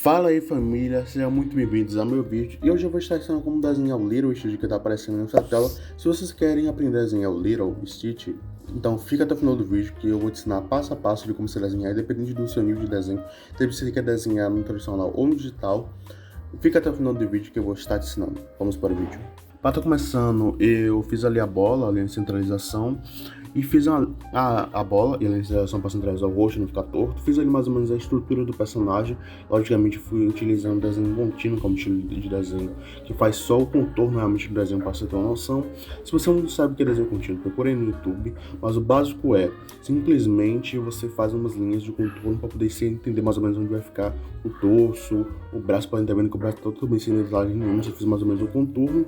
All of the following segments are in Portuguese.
Fala aí família, sejam muito bem-vindos ao meu vídeo e hoje eu vou estar ensinando como desenhar o Little Stitch que está aparecendo nessa tela. Se vocês querem aprender a desenhar o Little Stitch, então fica até o final do vídeo que eu vou te ensinar passo a passo de como você desenhar, independente do seu nível de desenho. Se você quer desenhar no tradicional ou no digital, fica até o final do vídeo que eu vou estar te ensinando. Vamos para o vídeo. Para estar começando, eu fiz ali a bola, ali a centralização. E fiz a bola e a centralização para centralizar o rosto, não ficar torto. Fiz ali mais ou menos a estrutura do personagem. Logicamente fui utilizando desenho contínuo como estilo de desenho, que faz só o contorno realmente do desenho para você ter uma noção. Se você não sabe o que é desenho contínuo, procure aí no YouTube. Mas o básico é, simplesmente você faz umas linhas de contorno para poder você entender mais ou menos onde vai ficar o torso, o braço. Podem estar vendo que o braço está todo bem sem detalhe nenhum. Eu fiz mais ou menos o contorno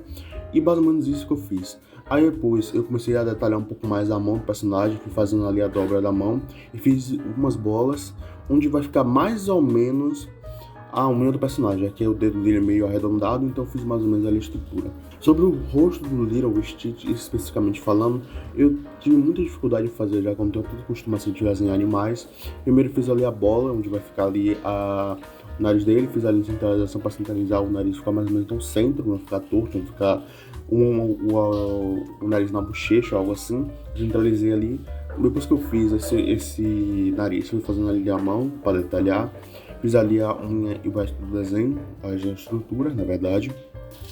e mais ou menos isso que eu fiz. Aí depois eu comecei a detalhar um pouco mais a mão do personagem, fui fazendo ali a dobra da mão e fiz algumas bolas onde vai ficar mais ou menos a unha do personagem. Aqui é o dedo dele meio arredondado, então eu fiz mais ou menos ali a estrutura. Sobre o rosto do Little Stitch, especificamente falando, eu tive muita dificuldade de fazer, já que eu não tenho tanto costume assim de desenhar animais. Primeiro fiz ali a bola, onde vai ficar ali o nariz dele, fiz ali a centralização para centralizar o nariz, ficar mais ou menos no centro, não ficar torto, não ficar o nariz na bochecha, algo assim. Centralizei ali. Depois que eu fiz esse nariz, fui fazendo ali a mão para detalhar. Fiz ali a unha e o resto do desenho, a estrutura, na verdade.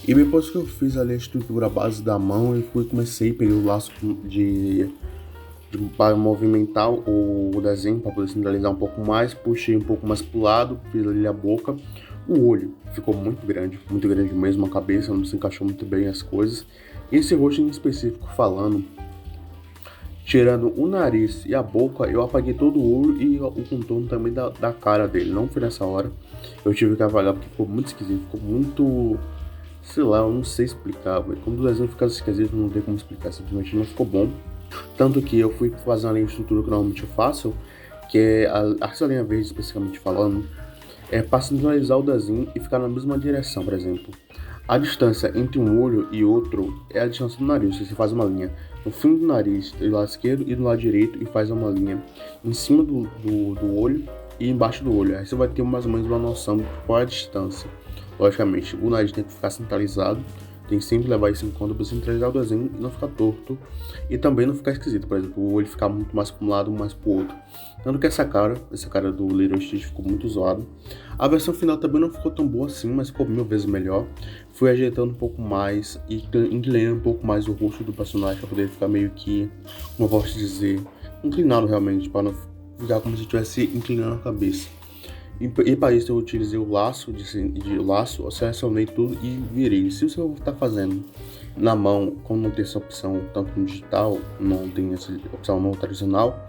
E depois que eu fiz ali a estrutura, a base da mão, eu comecei, peguei o laço para movimentar o desenho, para poder centralizar um pouco mais. Puxei um pouco mais pro lado, fiz ali a boca. O olho ficou muito grande mesmo, a cabeça não se encaixou muito bem as coisas. E esse rosto em específico falando, tirando o nariz e a boca, eu apaguei todo o olho e o contorno também da cara dele. Não foi nessa hora, eu tive que apagar porque ficou muito esquisito, ficou muito... sei lá, eu não sei explicar, mas quando o desenho fica esquisito, não tem como explicar, simplesmente não ficou bom. Tanto que eu fui fazendo a estrutura que normalmente eu faço, que é essa linha verde especificamente falando, é para centralizar o desenho e ficar na mesma direção, por exemplo. A distância entre um olho e outro é a distância do nariz. Você faz uma linha no fim do nariz, do lado esquerdo e do lado direito, e faz uma linha em cima do olho e embaixo do olho. Aí você vai ter mais ou menos uma noção de qual é a distância. Logicamente, o nariz tem que ficar centralizado. Tem que sempre levar isso em conta para centralizar o desenho e não ficar torto. E também não ficar esquisito, por exemplo, o olho ficar muito mais para um lado, mais para o outro. Tanto que essa cara do Little Stitch ficou muito zoado. A versão final também não ficou tão boa assim, mas ficou 1000 vezes melhor. Fui ajeitando um pouco mais e inclinando um pouco mais o rosto do personagem para poder ficar meio que, como eu posso dizer, inclinado realmente, para não ficar como se estivesse inclinando a cabeça. E para isso eu utilizei o laço, de laço, eu selecionei tudo e virei. Se você está fazendo na mão, como não tem essa opção tanto no digital, não tem essa opção no tradicional,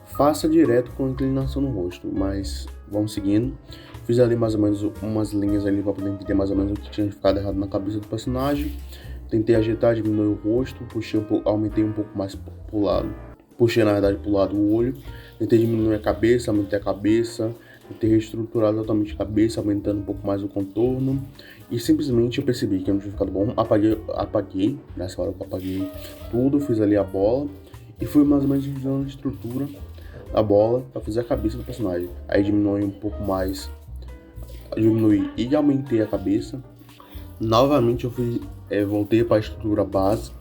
faça direto com inclinação no rosto. Mas vamos seguindo. Fiz ali mais ou menos umas linhas ali para poder entender mais ou menos o que tinha ficado errado na cabeça do personagem. Tentei ajeitar, diminuir o rosto, puxei aumentei um pouco mais pro lado. Puxei na verdade pro lado o olho. Tentei diminuir a cabeça, aumentei a cabeça. Ter reestruturado totalmente a cabeça, aumentando um pouco mais o contorno. E simplesmente eu percebi que não tinha ficado bom. Apaguei, nessa hora que eu apaguei tudo, fiz ali a bola. E fui mais ou menos dividindo a estrutura da bola para fazer a cabeça do personagem. Aí diminui um pouco mais, diminui e aumentei a cabeça. Novamente eu voltei para a estrutura base.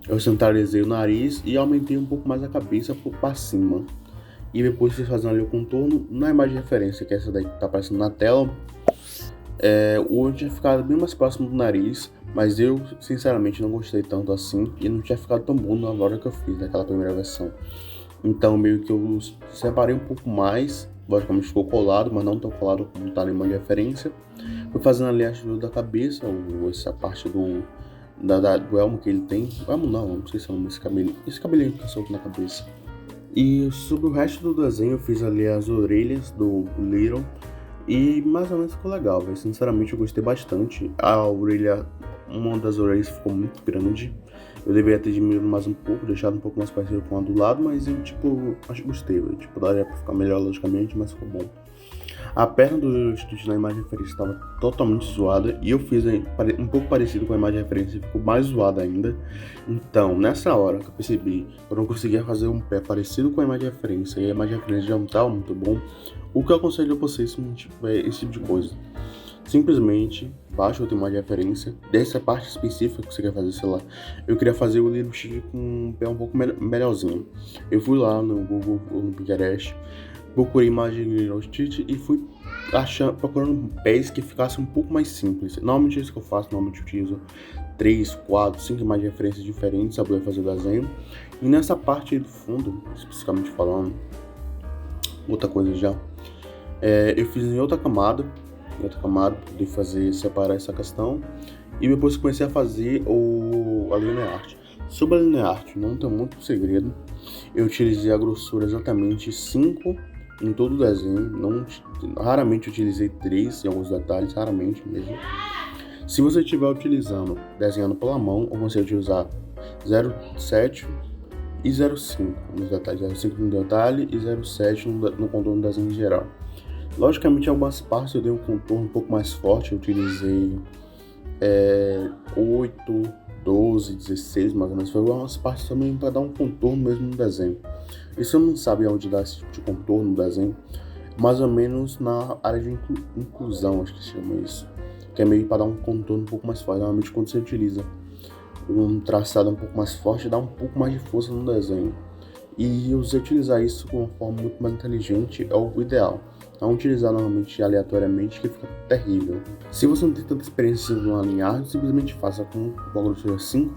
Eu centralizei o nariz e aumentei um pouco mais a cabeça para cima. E depois vocês fazem ali o contorno. Na imagem de referência, que é essa daí que tá aparecendo na tela, o olho tinha ficado bem mais próximo do nariz, mas eu sinceramente não gostei tanto assim e não tinha ficado tão bom na hora que eu fiz naquela primeira versão. Então meio que eu separei um pouco mais, logicamente ficou colado, mas não tão colado como tá na imagem de referência. Fui fazendo ali a estrutura da cabeça, essa parte do elmo que ele tem. O elmo não sei se é o nome desse cabelinho. Esse cabelinho que tá solto na cabeça. E sobre o resto do desenho eu fiz ali as orelhas do Little e mais ou menos ficou legal, véio. Sinceramente eu gostei bastante. A orelha, uma das orelhas ficou muito grande. Eu deveria ter diminuído mais um pouco, deixado um pouco mais parecido com a do lado, mas eu acho que gostei, véio. Daria pra ficar melhor logicamente, mas ficou bom. A perna do Little Stitch na imagem de referência estava totalmente zoada e eu fiz um pouco parecido com a imagem de referência e ficou mais zoada ainda. Então, nessa hora que eu percebi que eu não conseguia fazer um pé parecido com a imagem de referência e a imagem de referência já não estava muito bom, O que eu aconselho a vocês se não tiver esse tipo de coisa? Simplesmente baixa outra imagem de referência dessa parte específica que você quer fazer, sei lá. Eu queria fazer o Little Stitch com um pé um pouco melhorzinho. Eu fui lá no Google ou no Pinterest, procurei imagem de Little Stitch e fui procurando pés que ficassem um pouco mais simples. Normalmente é isso que eu faço, normalmente eu utilizo 3, 4, 5 imagens de referência diferentes para poder fazer o desenho. E nessa parte aí do fundo, especificamente falando, outra coisa já, eu fiz em outra camada para poder separar essa questão. E depois comecei a fazer a linear art. Sobre a linear art, não tem muito segredo. Eu utilizei a grossura exatamente 5 em todo o desenho. Raramente utilizei 3 em alguns detalhes, raramente mesmo. Se você estiver desenhando pela mão, eu aconselho de usar 0,7 e 0,5 nos detalhes. 0,5 no detalhe e 0,7 no contorno do desenho em geral. Logicamente, em algumas partes eu dei um contorno um pouco mais forte. Eu utilizei 8, 12, 16 mais ou menos. Foi algumas partes também para dar um contorno mesmo no desenho. E se eu não sabe onde dar esse tipo de contorno no desenho, mais ou menos na área de inclusão, acho que se chama isso. Que é meio para dar um contorno um pouco mais forte. Normalmente quando você utiliza um traçado um pouco mais forte, dá um pouco mais de força no desenho. E você utilizar isso de uma forma muito mais inteligente é o ideal. Não utilizar normalmente aleatoriamente, que fica terrível. Se você não tem tanta experiência no alinhar, simplesmente faça com a grossura 5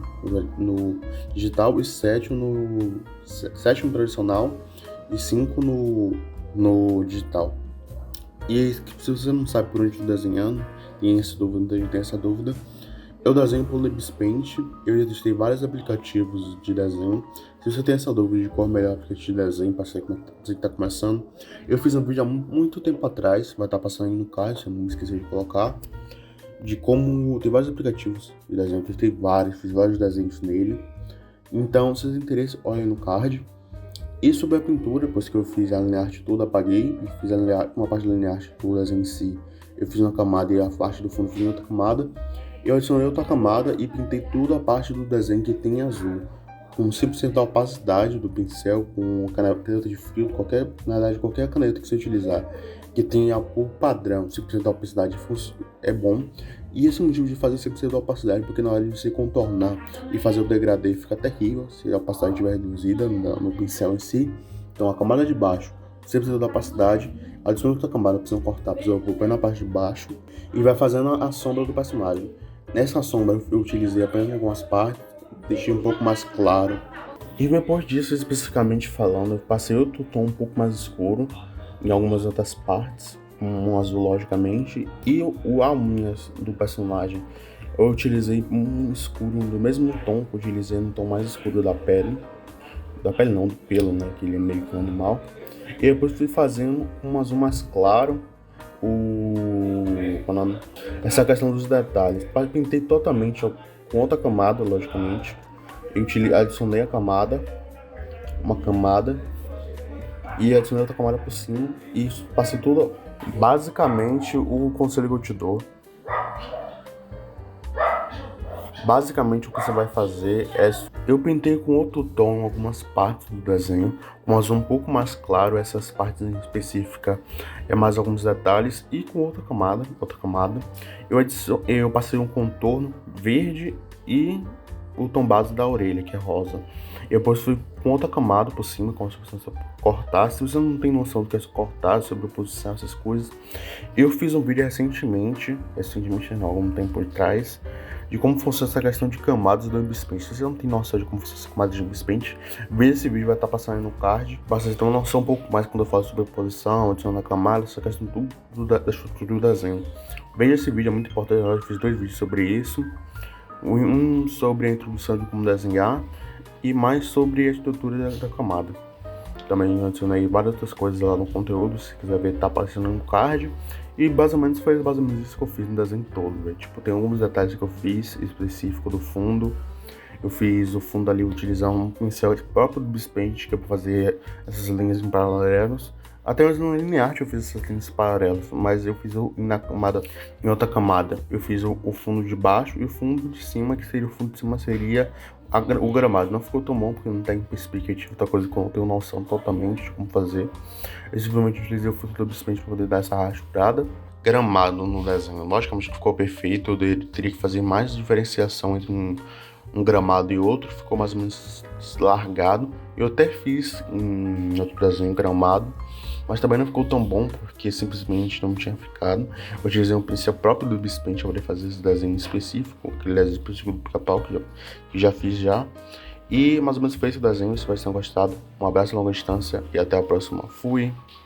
no digital e 7 no tradicional e 5 no digital. E se você não sabe por onde está desenhando, tem essa dúvida, eu desenho pelo LibsPaint. Eu já testei vários aplicativos de desenho. Se você tem essa dúvida de qual é o melhor aplicativo de desenho para você que está começando, eu fiz um vídeo há muito tempo atrás, vai estar passando aí no card, se eu não me esqueci de colocar, de como tem vários aplicativos de desenho. Eu testei vários, fiz vários desenhos nele. Então, se vocês têm interesse, olhem no card. E sobre a pintura, depois que eu fiz a linear art toda, apaguei e fiz uma parte da linear art do desenho em si. Eu fiz uma camada e a parte do fundo fiz outra camada. Eu adicionei outra camada e pintei toda a parte do desenho que tem azul, com 100% da opacidade do pincel, com caneta de filtro, qualquer caneta que você utilizar, que tenha por padrão 100% da opacidade é bom. E esse é o motivo de fazer 100% da opacidade, porque na hora de você contornar e fazer o degradê fica terrível, se a opacidade estiver reduzida no pincel em si. Então a camada de baixo, 100% da opacidade, adiciona outra camada, precisa cortar, precisa pôr na parte de baixo e vai fazendo a sombra do personagem. Nessa sombra eu utilizei apenas algumas partes, deixei um pouco mais claro. E depois disso, especificamente falando, eu passei outro tom um pouco mais escuro em algumas outras partes, um azul logicamente, e a unhas do personagem eu utilizei um escuro do mesmo tom que eu utilizei no tom mais escuro da pele não, do pelo, né, que ele é meio que um animal. E depois fui fazendo um azul mais claro, essa questão dos detalhes. Pintei totalmente com outra camada, logicamente. Eu adicionei uma camada, e adicionei outra camada por cima. E passei tudo. Basicamente, o conselho que eu te dou. Basicamente, o que você vai fazer é... Eu pintei com outro tom em algumas partes do desenho, um azul um pouco mais claro, essas partes em específica mais alguns detalhes, e com outra camada, eu passei um contorno verde e o tom base da orelha, que é rosa. Eu depois fui com outra camada por cima, como se fosse cortar. Se você não tem noção do que é cortar, sobreposição, essas coisas, eu fiz um vídeo recentemente não, algum tempo atrás, de como funciona essa questão de camadas do LibsPaint. Se você não tem noção de como funciona essa camada de LibsPaint, veja esse vídeo, vai estar passando aí no card, para você ter uma noção um pouco mais quando eu falo sobre posição, adicionar camada, essa questão da estrutura do desenho. Veja esse vídeo, é muito importante. Eu fiz 2 vídeos sobre isso, um sobre a introdução de como desenhar e mais sobre a estrutura da camada. Também adicionei várias outras coisas lá no conteúdo, se quiser ver, tá aparecendo no card. E basicamente foi isso que eu fiz no desenho todo, velho. Tipo, tem alguns detalhes que eu fiz específico do fundo. Eu fiz o fundo ali utilizar um pincel próprio do LibsPaint, que é para fazer essas linhas em paralelos. Até mesmo no linear eu fiz essas linhas paralelas, mas eu fiz em outra camada. Eu fiz o fundo de baixo e o fundo de cima, o fundo de cima seria O gramado não ficou tão bom porque não tem perspectiva, outra coisa que eu não tenho noção totalmente de como fazer. Eu simplesmente utilizei o filtro do Bispaint para poder dar essa rasturada. Gramado no desenho, logicamente ficou perfeito, eu teria que fazer mais diferenciação entre um gramado e outro, ficou mais ou menos largado. Eu até fiz em outro desenho gramado, mas também não ficou tão bom porque simplesmente não tinha ficado. Eu utilizei um pincel próprio do Bispaint para poder fazer esse desenho específico, aquele desenho específico do Pica-Pau que já fiz já. E mais ou menos foi esse o desenho, espero que vocês tenham gostado. Um abraço a longa distância e até a próxima. Fui!